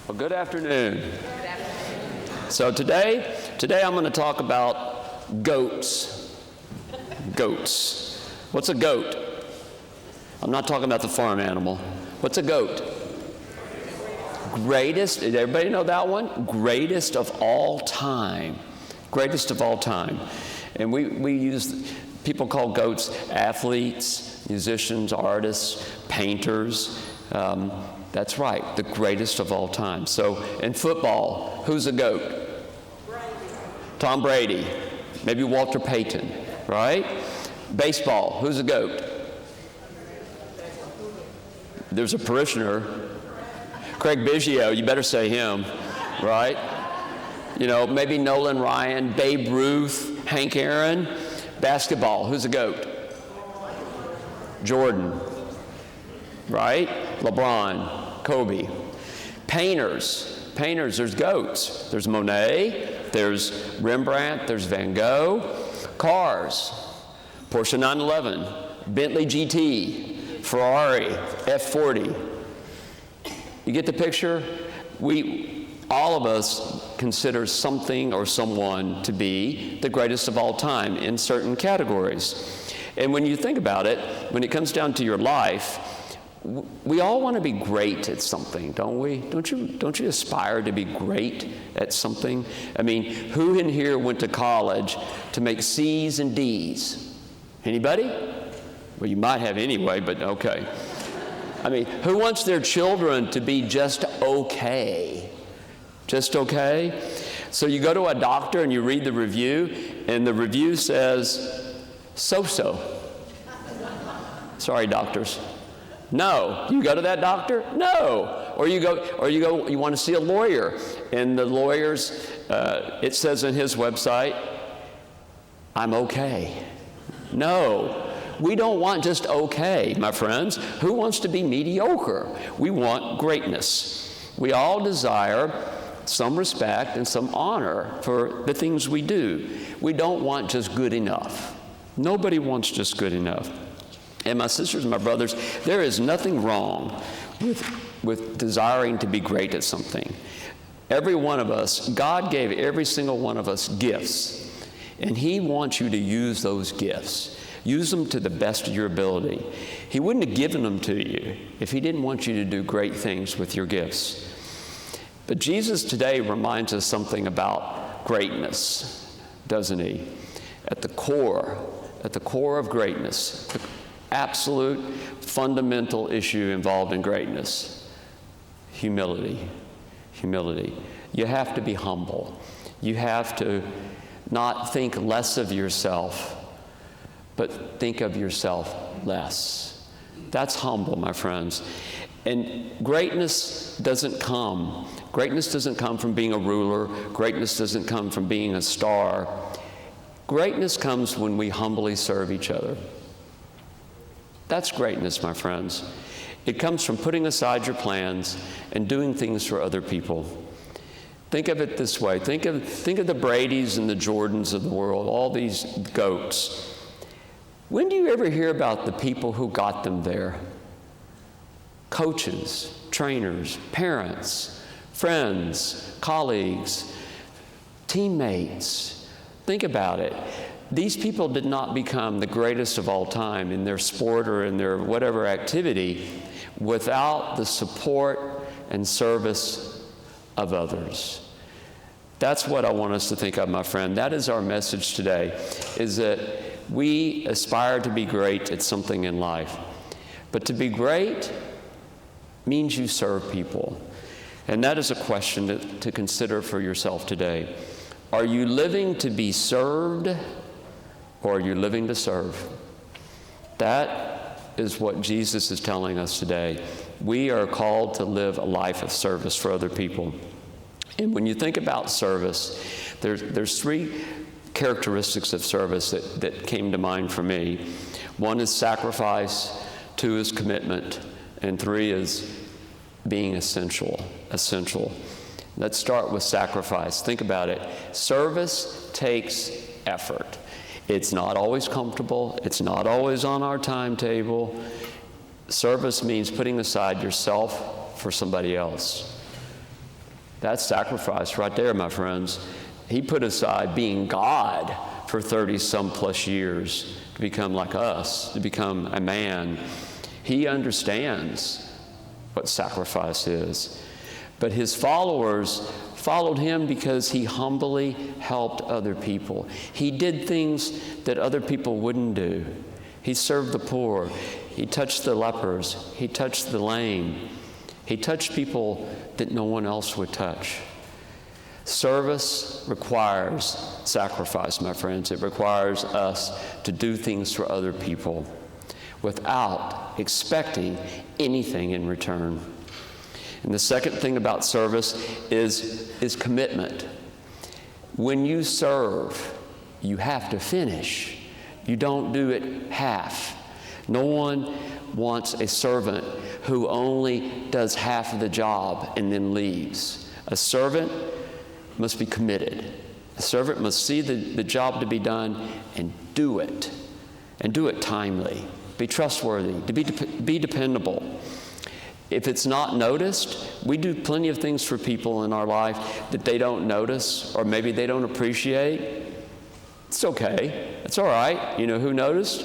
Well, good afternoon. So today I'm going to talk about goats. Goats. What's a goat? I'm not talking about the farm animal. What's a goat? Greatest, did everybody know that one? Greatest of all time. Greatest of all time. And we use, people call goats athletes, musicians, artists, painters. That's right, the greatest of all time. So in football, who's a goat? Brady. Tom Brady. Maybe Walter Payton, right? Baseball, who's a goat? There's a parishioner. Craig Biggio, you better say him, right? You know, maybe Nolan Ryan, Babe Ruth, Hank Aaron. Basketball, who's a goat? Jordan, right? LeBron, Kobe. Painters, there's goats. There's Monet, there's Rembrandt, there's Van Gogh. Cars, Porsche 911, Bentley GT, Ferrari, F40. You get the picture? All of us consider something or someone to be the greatest of all time in certain categories. And when you think about it, when it comes down to your life, we all want to be great at something, don't we? Don't you aspire to be great at something? I mean, who in here went to college to make C's and D's? Anybody? Well, you might have anyway, but okay. I mean, who wants their children to be just okay? Just okay? So you go to a doctor and you read the review, and the review says, so-so. Sorry, doctors. No. You go to that doctor? No. Or you want to see a lawyer, and the lawyer's, it says on his website, I'm okay. No. We don't want just okay, my friends. Who wants to be mediocre? We want greatness. We all desire some respect and some honor for the things we do. We don't want just good enough. Nobody wants just good enough. And my sisters and my brothers, there is nothing wrong with desiring to be great at something. Every one of us, God gave every single one of us gifts, and He wants you to use those gifts. Use them to the best of your ability. He wouldn't have given them to you if He didn't want you to do great things with your gifts. But Jesus today reminds us something about greatness, doesn't He? At the core of greatness, the absolute fundamental issue involved in greatness, humility. Humility. You have to be humble. You have to not think less of yourself, but think of yourself less. That's humble, my friends. And greatness doesn't come from being a ruler. Greatness doesn't come from being a star. Greatness comes when we humbly serve each other. That's greatness, my friends. It comes from putting aside your plans and doing things for other people. Think of it this way. Think of the Bradys and the Jordans of the world, all these goats. When do you ever hear about the people who got them there? Coaches, trainers, parents, friends, colleagues, teammates. Think about it. These people did not become the greatest of all time in their sport or in their whatever activity without the support and service of others. That's what I want us to think of, my friend. That is our message today, is that we aspire to be great at something in life. But to be great means you serve people. And that is a question to consider for yourself today. Are you living to be served, or are you living to serve? That is what Jesus is telling us today. We are called to live a life of service for other people. And when you think about service, there's three characteristics of service that came to mind for me. One is sacrifice, two is commitment, and three is being essential. Let's start with sacrifice. Think about it. Service takes effort. It's not always comfortable. It's not always on our timetable. Service means putting aside yourself for somebody else. That's sacrifice right there, my friends. He put aside being God for 30-some plus years to become like us, to become a man. He understands what sacrifice is. But his followers followed him because he humbly helped other people. He did things that other people wouldn't do. He served the poor. He touched the lepers. He touched the lame. He touched people that no one else would touch. Service requires sacrifice, my friends. It requires us to do things for other people without expecting anything in return. And the second thing about service is commitment. When you serve, you have to finish. You don't do it half. No one wants a servant who only does half of the job and then leaves. A servant must be committed. A servant must see the job to be done and do it timely. Be trustworthy, be dependable. If it's not noticed, we do plenty of things for people in our life that they don't notice or maybe they don't appreciate. It's okay. It's all right. You know who noticed?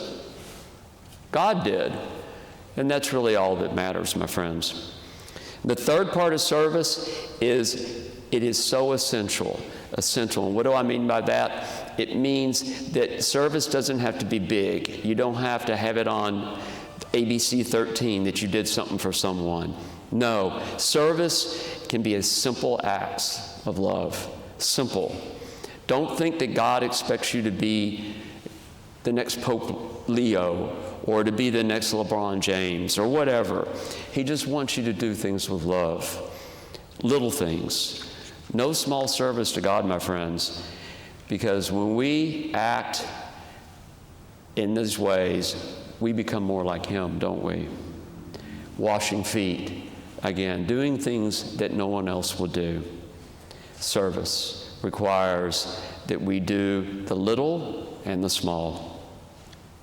God did. And that's really all that matters, my friends. The third part of service is it is so essential. And what do I mean by that? It means that service doesn't have to be big. You don't have to have it on ABC 13 that you did something for someone. No, service can be as simple acts of love. Simple. Don't think that God expects you to be the next Pope Leo or to be the next LeBron James or whatever. He just wants you to do things with love. Little things. No small service to God, my friends, because when we act in these ways, we become more like Him, don't we? Washing feet, again, doing things that no one else will do. Service requires that we do the little and the small.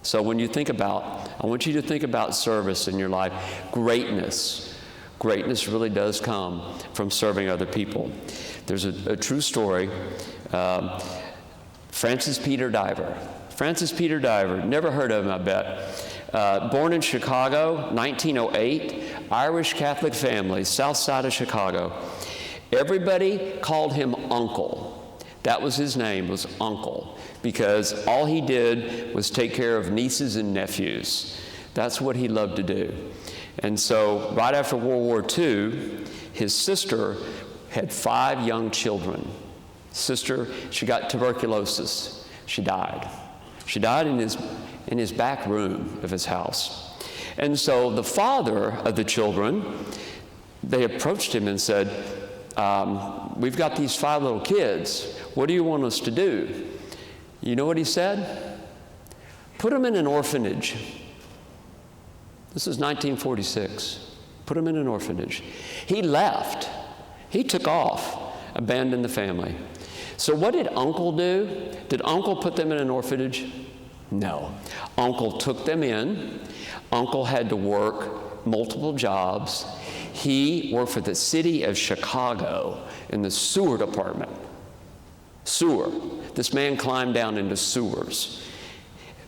So when you think about, I want you to think about service in your life. Greatness really does come from serving other people. There's a true story. Francis Peter Diver, never heard of him, I bet. Born in Chicago, 1908, Irish Catholic family, south side of Chicago. Everybody called him Uncle. That was his name, was Uncle, because all he did was take care of nieces and nephews. That's what he loved to do. And so right after World War II, his sister had 5 young children. She got tuberculosis. She died. She died in his back room of his house. And so the father of the children, they approached him and said, we've got these 5 little kids. What do you want us to do? You know what he said? Put them in an orphanage. This is 1946. Put them in an orphanage. He left. He took off, abandoned the family. So what did Uncle do? Did Uncle put them in an orphanage? No. Uncle took them in. Uncle had to work multiple jobs. He worked for the city of Chicago in the sewer department. Sewer. This man climbed down into sewers.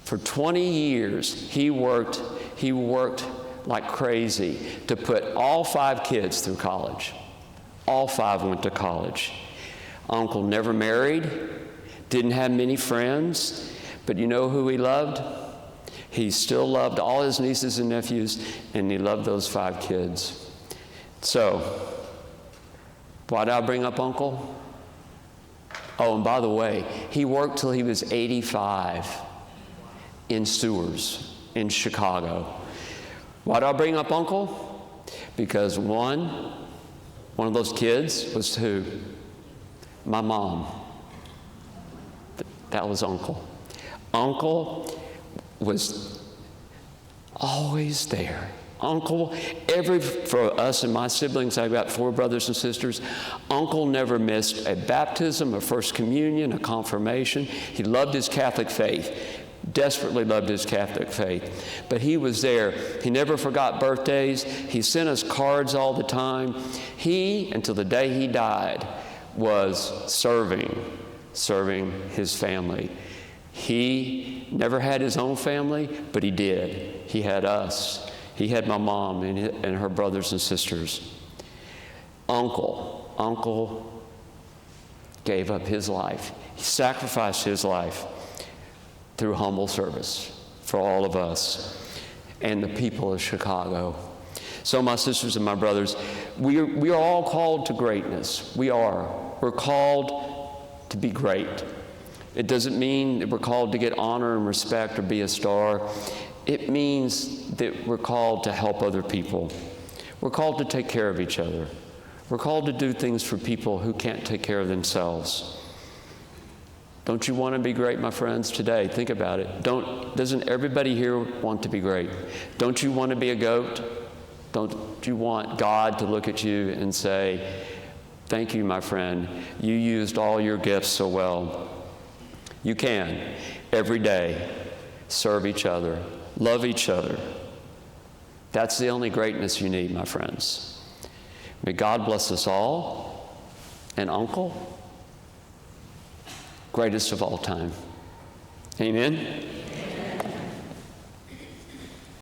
For 20 years, he worked like crazy to put all 5 kids through college. All 5 went to college. Uncle never married, didn't have many friends, but you know who he loved? He still loved all his nieces and nephews, and he loved those 5 kids. So, why did I bring up Uncle? Oh, and by the way, he worked till he was 85 in sewers in Chicago. Why did I bring up Uncle? Because one of those kids was who? My mom. That was Uncle. Uncle was always there. Uncle, for us and my siblings, I've got 4 brothers and sisters. Uncle never missed a baptism, a first communion, a confirmation. He loved his Catholic faith. desperately loved his Catholic faith. But he was there. He never forgot birthdays. He sent us cards all the time. He, until the day he died, was serving his family. He never had his own family, but he did. He had us. He had my mom and her brothers and sisters. Uncle gave up his life. He sacrificed his life through humble service for all of us and the people of Chicago. So my sisters and my brothers, we are all called to greatness. We are. We're called to be great. It doesn't mean that we're called to get honor and respect or be a star. It means that we're called to help other people. We're called to take care of each other. We're called to do things for people who can't take care of themselves. Don't you want to be great, my friends, today? Think about it. Doesn't everybody here want to be great? Don't you want to be a goat? Don't you want God to look at you and say, thank you, my friend. You used all your gifts so well. You can, every day, serve each other, love each other. That's the only greatness you need, my friends. May God bless us all. And Uncle, greatest of all time. Amen.